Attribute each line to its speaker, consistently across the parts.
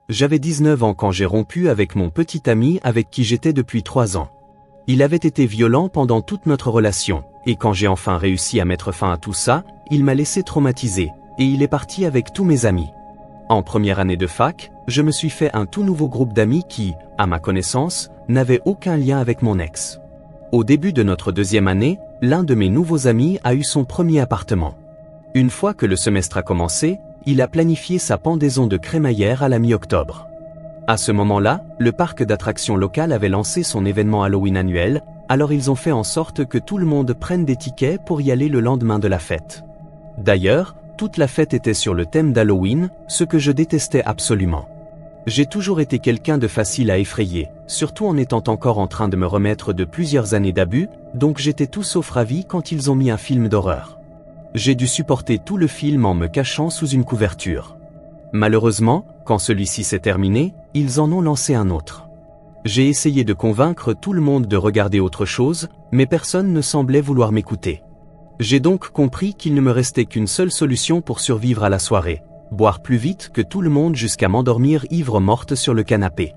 Speaker 1: J'avais 19 ans quand j'ai rompu avec mon petit ami avec qui j'étais depuis 3 ans. Il avait été violent pendant toute notre relation, et quand j'ai enfin réussi à mettre fin à tout ça, il m'a laissé traumatisé, et il est parti avec tous mes amis. En première année de fac, je me suis fait un tout nouveau groupe d'amis qui, à ma connaissance, n'avait aucun lien avec mon ex. Au début de notre deuxième année, l'un de mes nouveaux amis a eu son premier appartement. Une fois que le semestre a commencé, il a planifié sa pendaison de crémaillère à la mi-octobre. À ce moment-là, le parc d'attractions local avait lancé son événement Halloween annuel, alors ils ont fait en sorte que tout le monde prenne des tickets pour y aller le lendemain de la fête. D'ailleurs, toute la fête était sur le thème d'Halloween, ce que je détestais absolument. J'ai toujours été quelqu'un de facile à effrayer, surtout en étant encore en train de me remettre de plusieurs années d'abus, donc j'étais tout sauf ravi quand ils ont mis un film d'horreur. J'ai dû supporter tout le film en me cachant sous une couverture. Malheureusement, quand celui-ci s'est terminé, ils en ont lancé un autre. J'ai essayé de convaincre tout le monde de regarder autre chose, mais personne ne semblait vouloir m'écouter. J'ai donc compris qu'il ne me restait qu'une seule solution pour survivre à la soirée: boire plus vite que tout le monde jusqu'à m'endormir ivre morte sur le canapé.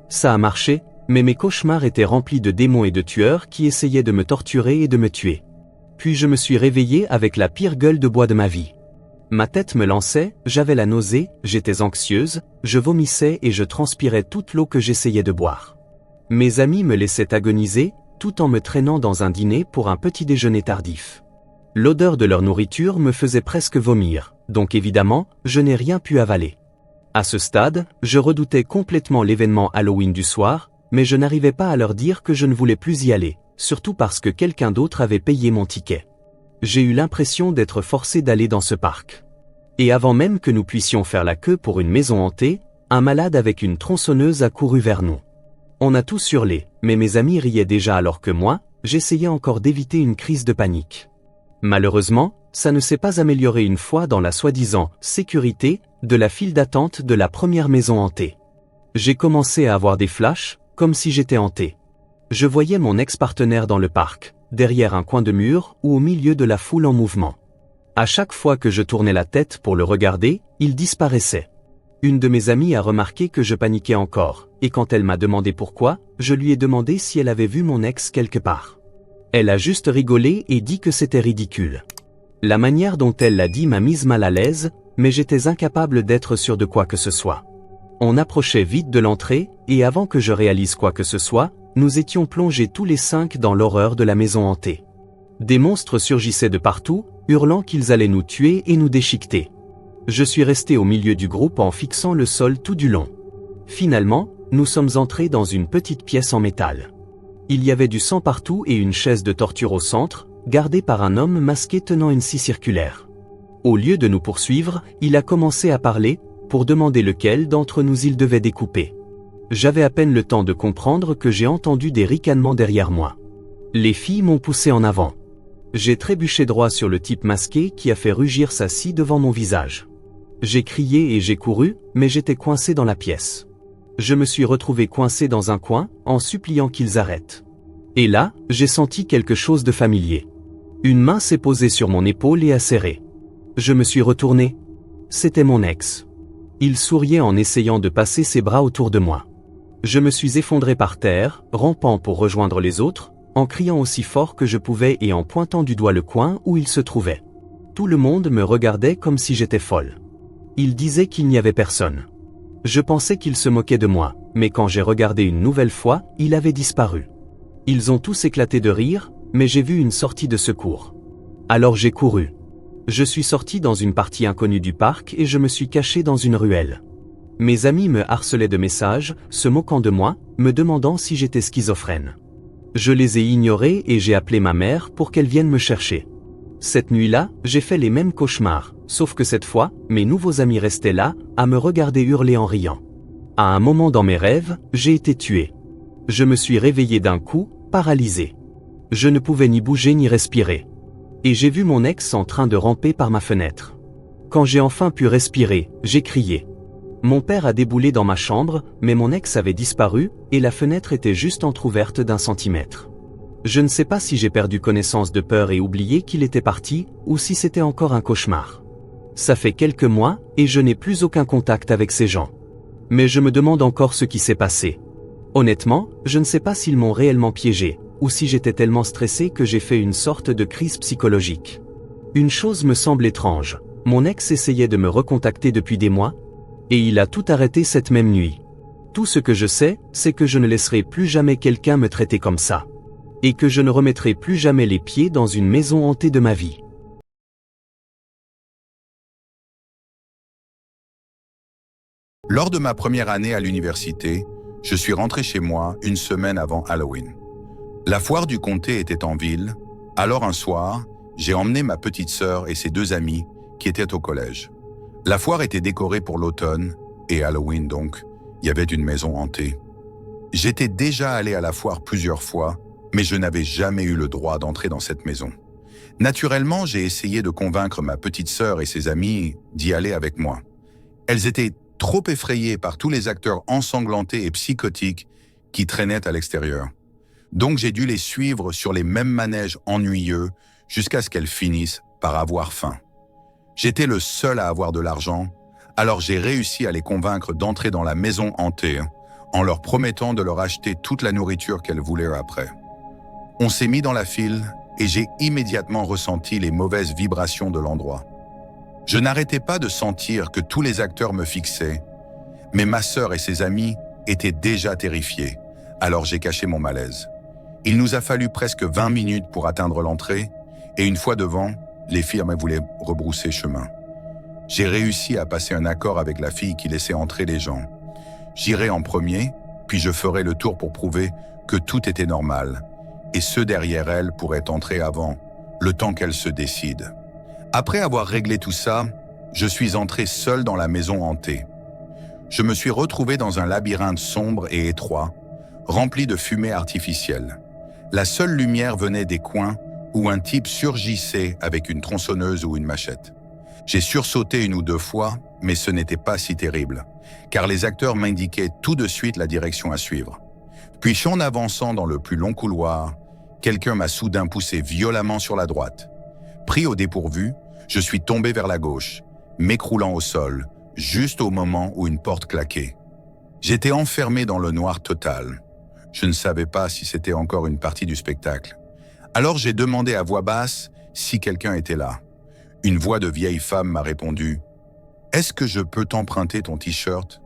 Speaker 1: Ça a marché, mais mes cauchemars étaient remplis de démons et de tueurs qui essayaient de me torturer et de me tuer. Puis je me suis réveillé avec la pire gueule de bois de ma vie. Ma tête me lançait, j'avais la nausée, j'étais anxieuse, je vomissais et je transpirais toute l'eau que j'essayais de boire. Mes amis me laissaient agoniser, tout en me traînant dans un dîner pour un petit déjeuner tardif. L'odeur de leur nourriture me faisait presque vomir, donc évidemment, je n'ai rien pu avaler. À ce stade, je redoutais complètement l'événement Halloween du soir, mais je n'arrivais pas à leur dire que je ne voulais plus y aller, surtout parce que quelqu'un d'autre avait payé mon ticket. J'ai eu l'impression d'être forcé d'aller dans ce parc. Et avant même que nous puissions faire la queue pour une maison hantée, un malade avec une tronçonneuse a couru vers nous. On a tous hurlé, mais mes amis riaient déjà alors que moi, j'essayais encore d'éviter une crise de panique. Malheureusement, ça ne s'est pas amélioré une fois dans la soi-disant sécurité de la file d'attente de la première maison hantée. J'ai commencé à avoir des flashs, comme si j'étais hanté. Je voyais mon ex-partenaire dans le parc, derrière un coin de mur ou au milieu de la foule en mouvement. À chaque fois que je tournais la tête pour le regarder, il disparaissait. Une de mes amies a remarqué que je paniquais encore, et quand elle m'a demandé pourquoi, je lui ai demandé si elle avait vu mon ex quelque part. Elle a juste rigolé et dit que c'était ridicule. La manière dont elle l'a dit m'a mise mal à l'aise, mais j'étais incapable d'être sûr de quoi que ce soit. On approchait vite de l'entrée, et avant que je réalise quoi que ce soit, nous étions plongés tous les 5 dans l'horreur de la maison hantée. Des monstres surgissaient de partout, hurlant qu'ils allaient nous tuer et nous déchiqueter. Je suis resté au milieu du groupe en fixant le sol tout du long. Finalement, nous sommes entrés dans une petite pièce en métal. Il y avait du sang partout et une chaise de torture au centre, gardée par un homme masqué tenant une scie circulaire. Au lieu de nous poursuivre, il a commencé à parler, pour demander lequel d'entre nous il devait découper. J'avais à peine le temps de comprendre que j'ai entendu des ricanements derrière moi. Les filles m'ont poussé en avant. J'ai trébuché droit sur le type masqué qui a fait rugir sa scie devant mon visage. J'ai crié et j'ai couru, mais j'étais coincé dans la pièce. Je me suis retrouvé coincé dans un coin, en suppliant qu'ils arrêtent. Et là, j'ai senti quelque chose de familier. Une main s'est posée sur mon épaule et a serré. Je me suis retourné. C'était mon ex. Il souriait en essayant de passer ses bras autour de moi. Je me suis effondré par terre, rampant pour rejoindre les autres, en criant aussi fort que je pouvais et en pointant du doigt le coin où il se trouvait. Tout le monde me regardait comme si j'étais folle. Il disait qu'il n'y avait personne. Je pensais qu'il se moquait de moi, mais quand j'ai regardé une nouvelle fois, il avait disparu. Ils ont tous éclaté de rire, mais j'ai vu une sortie de secours. Alors j'ai couru. Je suis sorti dans une partie inconnue du parc et je me suis caché dans une ruelle. Mes amis me harcelaient de messages, se moquant de moi, me demandant si j'étais schizophrène. Je les ai ignorés et j'ai appelé ma mère pour qu'elle vienne me chercher. Cette nuit-là, j'ai fait les mêmes cauchemars, sauf que cette fois, mes nouveaux amis restaient là, à me regarder hurler en riant. À un moment dans mes rêves, j'ai été tué. Je me suis réveillé d'un coup, paralysé. Je ne pouvais ni bouger ni respirer. Et j'ai vu mon ex en train de ramper par ma fenêtre. Quand j'ai enfin pu respirer, j'ai crié. Mon père a déboulé dans ma chambre, mais mon ex avait disparu, et la fenêtre était juste entrouverte d'1 centimètre. Je ne sais pas si j'ai perdu connaissance de peur et oublié qu'il était parti, ou si c'était encore un cauchemar. Ça fait quelques mois, et je n'ai plus aucun contact avec ces gens. Mais je me demande encore ce qui s'est passé. Honnêtement, je ne sais pas s'ils m'ont réellement piégé, ou si j'étais tellement stressé que j'ai fait une sorte de crise psychologique. Une chose me semble étrange. Mon ex essayait de me recontacter depuis des mois, et il a tout arrêté cette même nuit. Tout ce que je sais, c'est que je ne laisserai plus jamais quelqu'un me traiter comme ça. Et que je ne remettrai plus jamais les pieds dans une maison hantée de ma vie.
Speaker 2: Lors de ma première année à l'université, je suis rentré chez moi une semaine avant Halloween. La foire du comté était en ville, alors un soir, j'ai emmené ma petite sœur et ses 2 amis qui étaient au collège. La foire était décorée pour l'automne, et Halloween donc, il y avait une maison hantée. J'étais déjà allé à la foire plusieurs fois, mais je n'avais jamais eu le droit d'entrer dans cette maison. Naturellement, j'ai essayé de convaincre ma petite sœur et ses amis d'y aller avec moi. Elles étaient trop effrayées par tous les acteurs ensanglantés et psychotiques qui traînaient à l'extérieur. Donc j'ai dû les suivre sur les mêmes manèges ennuyeux jusqu'à ce qu'elles finissent par avoir faim. J'étais le seul à avoir de l'argent, alors j'ai réussi à les convaincre d'entrer dans la maison hantée en leur promettant de leur acheter toute la nourriture qu'elles voulaient après. On s'est mis dans la file et j'ai immédiatement ressenti les mauvaises vibrations de l'endroit. Je n'arrêtais pas de sentir que tous les acteurs me fixaient, mais ma sœur et ses amis étaient déjà terrifiés, alors j'ai caché mon malaise. Il nous a fallu presque 20 minutes pour atteindre l'entrée, et une fois devant, les filles me voulaient rebrousser chemin. J'ai réussi à passer un accord avec la fille qui laissait entrer les gens. J'irai en premier, puis je ferai le tour pour prouver que tout était normal, et ceux derrière elle pourraient entrer avant, le temps qu'elle se décide. Après avoir réglé tout ça, je suis entré seul dans la maison hantée. Je me suis retrouvé dans un labyrinthe sombre et étroit, rempli de fumée artificielle. La seule lumière venait des coins où un type surgissait avec une tronçonneuse ou une machette. J'ai sursauté 1 ou 2 fois, mais ce n'était pas si terrible, car les acteurs m'indiquaient tout de suite la direction à suivre. Puis en avançant dans le plus long couloir, quelqu'un m'a soudain poussé violemment sur la droite. Pris au dépourvu, je suis tombé vers la gauche, m'écroulant au sol, juste au moment où une porte claquait. J'étais enfermé dans le noir total. Je ne savais pas si c'était encore une partie du spectacle. Alors j'ai demandé à voix basse si quelqu'un était là. Une voix de vieille femme m'a répondu « Est-ce que je peux t'emprunter ton t-shirt »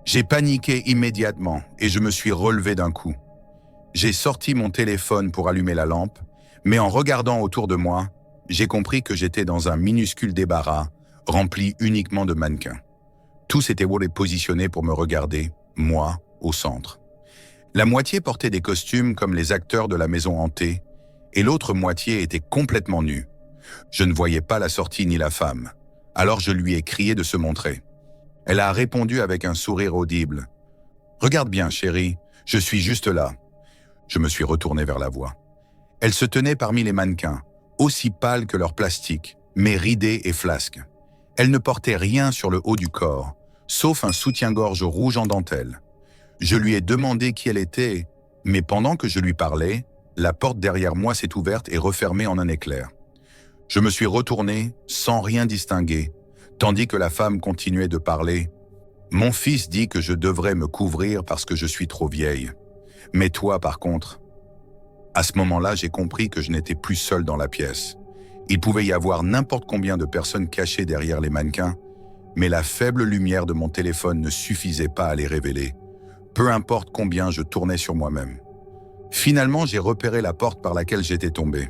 Speaker 2: J'ai paniqué immédiatement et je me suis relevé d'un coup. J'ai sorti mon téléphone pour allumer la lampe, mais en regardant autour de moi, j'ai compris que j'étais dans un minuscule débarras, rempli uniquement de mannequins. Tous étaient positionnés pour me regarder, moi, au centre. La moitié portait des costumes comme les acteurs de la maison hantée, et l'autre moitié était complètement nue. Je ne voyais pas la sortie ni la femme, alors je lui ai crié de se montrer. Elle a répondu avec un sourire audible. « Regarde bien, chérie, je suis juste là. » Je me suis retourné vers la voix. Elle se tenait parmi les mannequins, aussi pâle que leur plastique, mais ridée et flasque. Elle ne portait rien sur le haut du corps, sauf un soutien-gorge rouge en dentelle. Je lui ai demandé qui elle était, mais pendant que je lui parlais, la porte derrière moi s'est ouverte et refermée en un éclair. Je me suis retourné sans rien distinguer, tandis que la femme continuait de parler. « Mon fils dit que je devrais me couvrir parce que je suis trop vieille. Mais toi, par contre… » À ce moment-là, j'ai compris que je n'étais plus seul dans la pièce. Il pouvait y avoir n'importe combien de personnes cachées derrière les mannequins, mais la faible lumière de mon téléphone ne suffisait pas à les révéler, peu importe combien je tournais sur moi-même. Finalement, j'ai repéré la porte par laquelle j'étais tombé.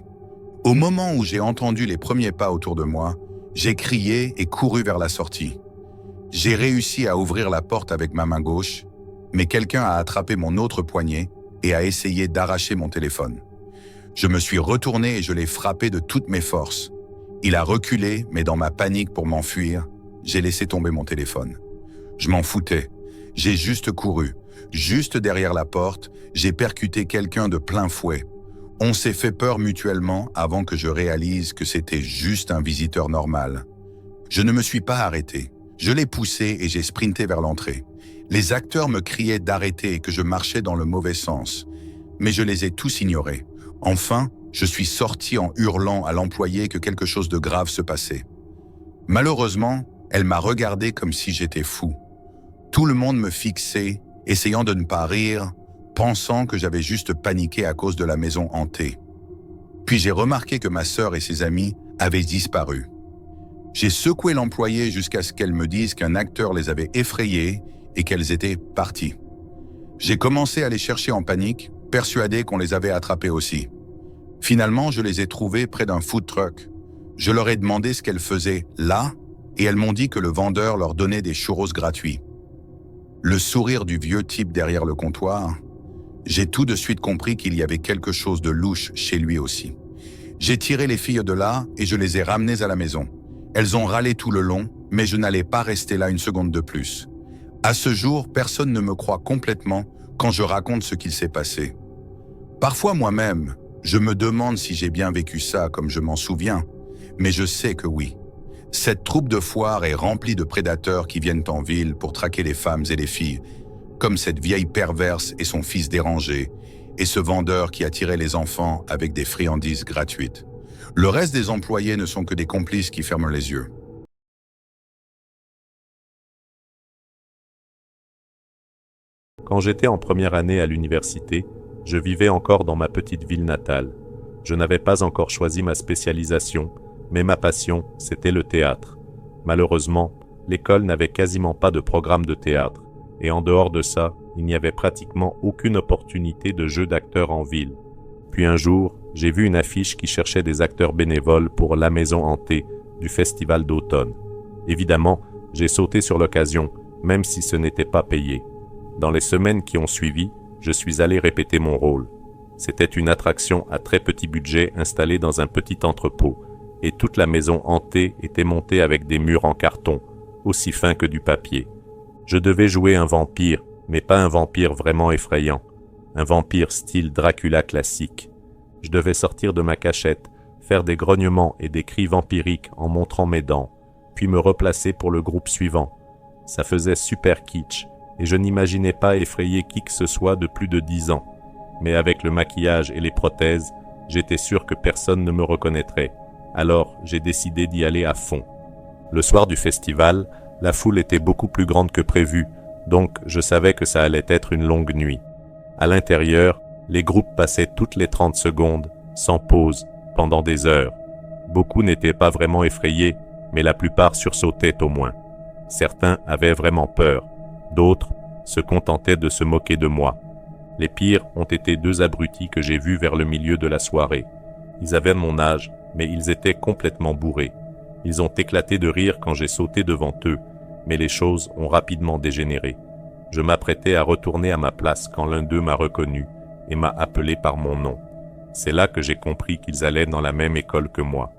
Speaker 2: Au moment où j'ai entendu les premiers pas autour de moi, j'ai crié et couru vers la sortie. J'ai réussi à ouvrir la porte avec ma main gauche, mais quelqu'un a attrapé mon autre poignet et a essayé d'arracher mon téléphone. Je me suis retourné et je l'ai frappé de toutes mes forces. Il a reculé, mais dans ma panique pour m'enfuir, j'ai laissé tomber mon téléphone. Je m'en foutais. J'ai juste couru. Juste derrière la porte, j'ai percuté quelqu'un de plein fouet. On s'est fait peur mutuellement avant que je réalise que c'était juste un visiteur normal. Je ne me suis pas arrêté. Je l'ai poussé et j'ai sprinté vers l'entrée. Les acteurs me criaient d'arrêter et que je marchais dans le mauvais sens. Mais je les ai tous ignorés. Enfin, je suis sorti en hurlant à l'employé que quelque chose de grave se passait. Malheureusement, elle m'a regardé comme si j'étais fou. Tout le monde me fixait, essayant de ne pas rire, pensant que j'avais juste paniqué à cause de la maison hantée. Puis j'ai remarqué que ma sœur et ses amis avaient disparu. J'ai secoué l'employée jusqu'à ce qu'elle me dise qu'un acteur les avait effrayées et qu'elles étaient parties. J'ai commencé à les chercher en panique, persuadé qu'on les avait attrapées aussi. Finalement, je les ai trouvées près d'un food truck. Je leur ai demandé ce qu'elles faisaient là, et elles m'ont dit que le vendeur leur donnait des churros gratuits. Le sourire du vieux type derrière le comptoir, j'ai tout de suite compris qu'il y avait quelque chose de louche chez lui aussi. J'ai tiré les filles de là et je les ai ramenées à la maison. Elles ont râlé tout le long, mais je n'allais pas rester là une seconde de plus. À ce jour, personne ne me croit complètement quand je raconte ce qu'il s'est passé. Parfois moi-même, je me demande si j'ai bien vécu ça comme je m'en souviens, mais je sais que oui. Cette troupe de foire est remplie de prédateurs qui viennent en ville pour traquer les femmes et les filles, comme cette vieille perverse et son fils dérangé, et ce vendeur qui attirait les enfants avec des friandises gratuites. Le reste des employés ne sont que des complices qui ferment les yeux.
Speaker 3: Quand j'étais en première année à l'université, je vivais encore dans ma petite ville natale. Je n'avais pas encore choisi ma spécialisation, mais ma passion, c'était le théâtre. Malheureusement, l'école n'avait quasiment pas de programme de théâtre, et en dehors de ça, il n'y avait pratiquement aucune opportunité de jeu d'acteurs en ville. Puis un jour, j'ai vu une affiche qui cherchait des acteurs bénévoles pour La Maison hantée du festival d'automne. Évidemment, j'ai sauté sur l'occasion, même si ce n'était pas payé. Dans les semaines qui ont suivi, je suis allé répéter mon rôle. C'était une attraction à très petit budget installée dans un petit entrepôt, et toute la maison hantée était montée avec des murs en carton, aussi fins que du papier. Je devais jouer un vampire, mais pas un vampire vraiment effrayant, un vampire style Dracula classique. Je devais sortir de ma cachette, faire des grognements et des cris vampiriques en montrant mes dents, puis me replacer pour le groupe suivant. Ça faisait super kitsch, et je n'imaginais pas effrayer qui que ce soit de plus de 10 ans. Mais avec le maquillage et les prothèses, j'étais sûr que personne ne me reconnaîtrait. Alors, j'ai décidé d'y aller à fond. Le soir du festival, la foule était beaucoup plus grande que prévu, donc je savais que ça allait être une longue nuit. À l'intérieur, les groupes passaient toutes les 30 secondes, sans pause, pendant des heures. Beaucoup n'étaient pas vraiment effrayés, mais la plupart sursautaient au moins. Certains avaient vraiment peur. D'autres se contentaient de se moquer de moi. Les pires ont été 2 abrutis que j'ai vus vers le milieu de la soirée. Ils avaient mon âge, mais ils étaient complètement bourrés. Ils ont éclaté de rire quand j'ai sauté devant eux, mais les choses ont rapidement dégénéré. Je m'apprêtais à retourner à ma place quand l'un d'eux m'a reconnu et m'a appelé par mon nom. C'est là que j'ai compris qu'ils allaient dans la même école que moi.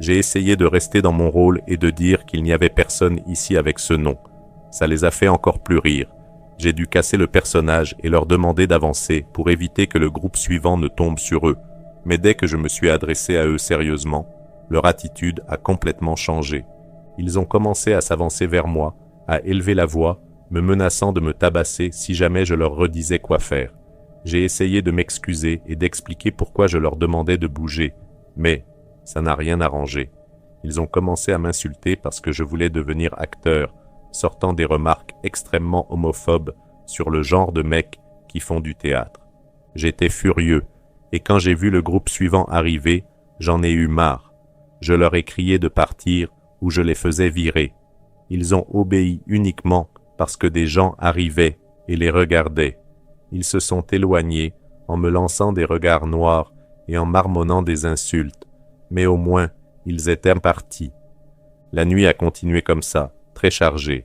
Speaker 3: J'ai essayé de rester dans mon rôle et de dire qu'il n'y avait personne ici avec ce nom. Ça les a fait encore plus rire. J'ai dû casser le personnage et leur demander d'avancer pour éviter que le groupe suivant ne tombe sur eux. Mais dès que je me suis adressé à eux sérieusement, leur attitude a complètement changé. Ils ont commencé à s'avancer vers moi, à élever la voix, me menaçant de me tabasser si jamais je leur redisais quoi faire. J'ai essayé de m'excuser et d'expliquer pourquoi je leur demandais de bouger, mais ça n'a rien arrangé. Ils ont commencé à m'insulter parce que je voulais devenir acteur, sortant des remarques extrêmement homophobes sur le genre de mecs qui font du théâtre. J'étais furieux, et quand j'ai vu le groupe suivant arriver, j'en ai eu marre. Je leur ai crié de partir ou je les faisais virer. Ils ont obéi uniquement parce que des gens arrivaient et les regardaient. Ils se sont éloignés en me lançant des regards noirs et en marmonnant des insultes, mais au moins ils étaient partis. La nuit a continué comme ça, très chargée.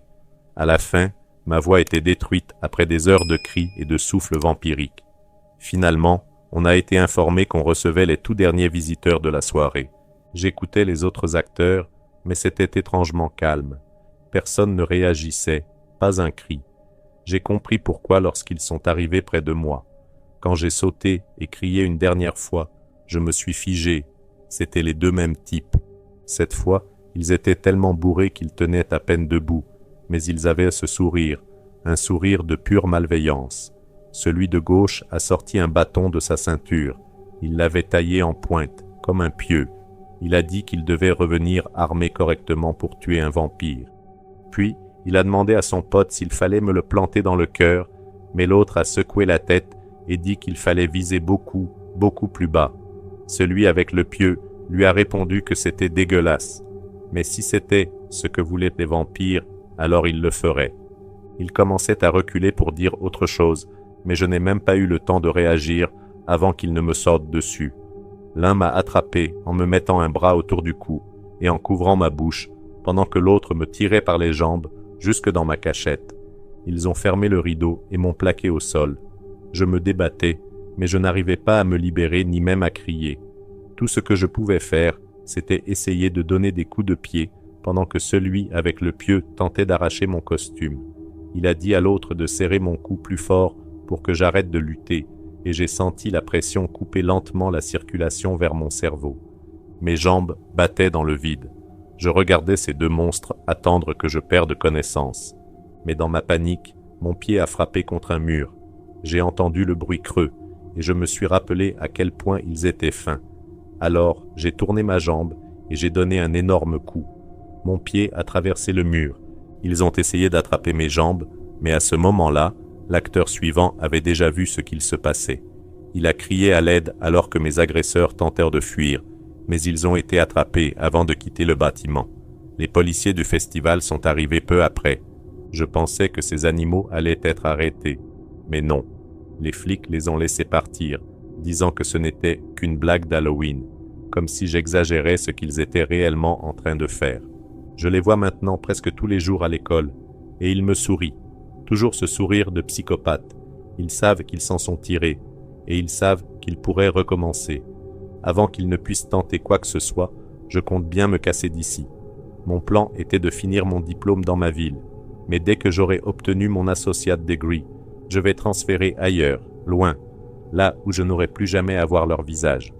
Speaker 3: À la fin, ma voix était détruite après des heures de cris et de souffles vampiriques. Finalement, on a été informé qu'on recevait les tout derniers visiteurs de la soirée. J'écoutais les autres acteurs, mais c'était étrangement calme. Personne ne réagissait, pas un cri. J'ai compris pourquoi lorsqu'ils sont arrivés près de moi. Quand j'ai sauté et crié une dernière fois, je me suis figé. C'étaient les 2 mêmes types. Cette fois, ils étaient tellement bourrés qu'ils tenaient à peine debout, mais ils avaient ce sourire, un sourire de pure malveillance. Celui de gauche a sorti un bâton de sa ceinture. Il l'avait taillé en pointe, comme un pieu. Il a dit qu'il devait revenir armé correctement pour tuer un vampire. Puis, Il a demandé à son pote s'il fallait me le planter dans le cœur, mais l'autre a secoué la tête et dit qu'il fallait viser beaucoup, beaucoup plus bas. Celui avec le pieu lui a répondu que c'était dégueulasse. Mais si c'était ce que voulaient les vampires, alors il le ferait. Il commençait à reculer pour dire autre chose, mais je n'ai même pas eu le temps de réagir avant qu'il ne me sorte dessus. L'un m'a attrapé en me mettant un bras autour du cou et en couvrant ma bouche, pendant que l'autre me tirait par les jambes jusque dans ma cachette. Ils ont fermé le rideau et m'ont plaqué au sol. Je me débattais, mais je n'arrivais pas à me libérer ni même à crier. Tout ce que je pouvais faire, c'était essayer de donner des coups de pied pendant que celui avec le pieu tentait d'arracher mon costume. Il a dit à l'autre de serrer mon cou plus fort pour que j'arrête de lutter, et j'ai senti la pression couper lentement la circulation vers mon cerveau. Mes jambes battaient dans le vide. Je regardais ces deux monstres attendre que je perde connaissance. Mais dans ma panique, mon pied a frappé contre un mur. J'ai entendu le bruit creux, et je me suis rappelé à quel point ils étaient fins. Alors, j'ai tourné ma jambe, et j'ai donné un énorme coup. Mon pied a traversé le mur. Ils ont essayé d'attraper mes jambes, mais à ce moment-là, l'acteur suivant avait déjà vu ce qu'il se passait. Il a crié à l'aide alors que mes agresseurs tentèrent de fuir, mais ils ont été attrapés avant de quitter le bâtiment. Les policiers du festival sont arrivés peu après. Je pensais que ces animaux allaient être arrêtés, mais non. Les flics les ont laissés partir, disant que ce n'était qu'une blague d'Halloween, comme si j'exagérais ce qu'ils étaient réellement en train de faire. Je les vois maintenant presque tous les jours à l'école, et ils me sourient. Toujours ce sourire de psychopathe. Ils savent qu'ils s'en sont tirés, et ils savent qu'ils pourraient recommencer. Avant qu'ils ne puissent tenter quoi que ce soit, je compte bien me casser d'ici. Mon plan était de finir mon diplôme dans ma ville, mais dès que j'aurai obtenu mon associate degree, je vais transférer ailleurs, loin, là où je n'aurai plus jamais à voir leur visage.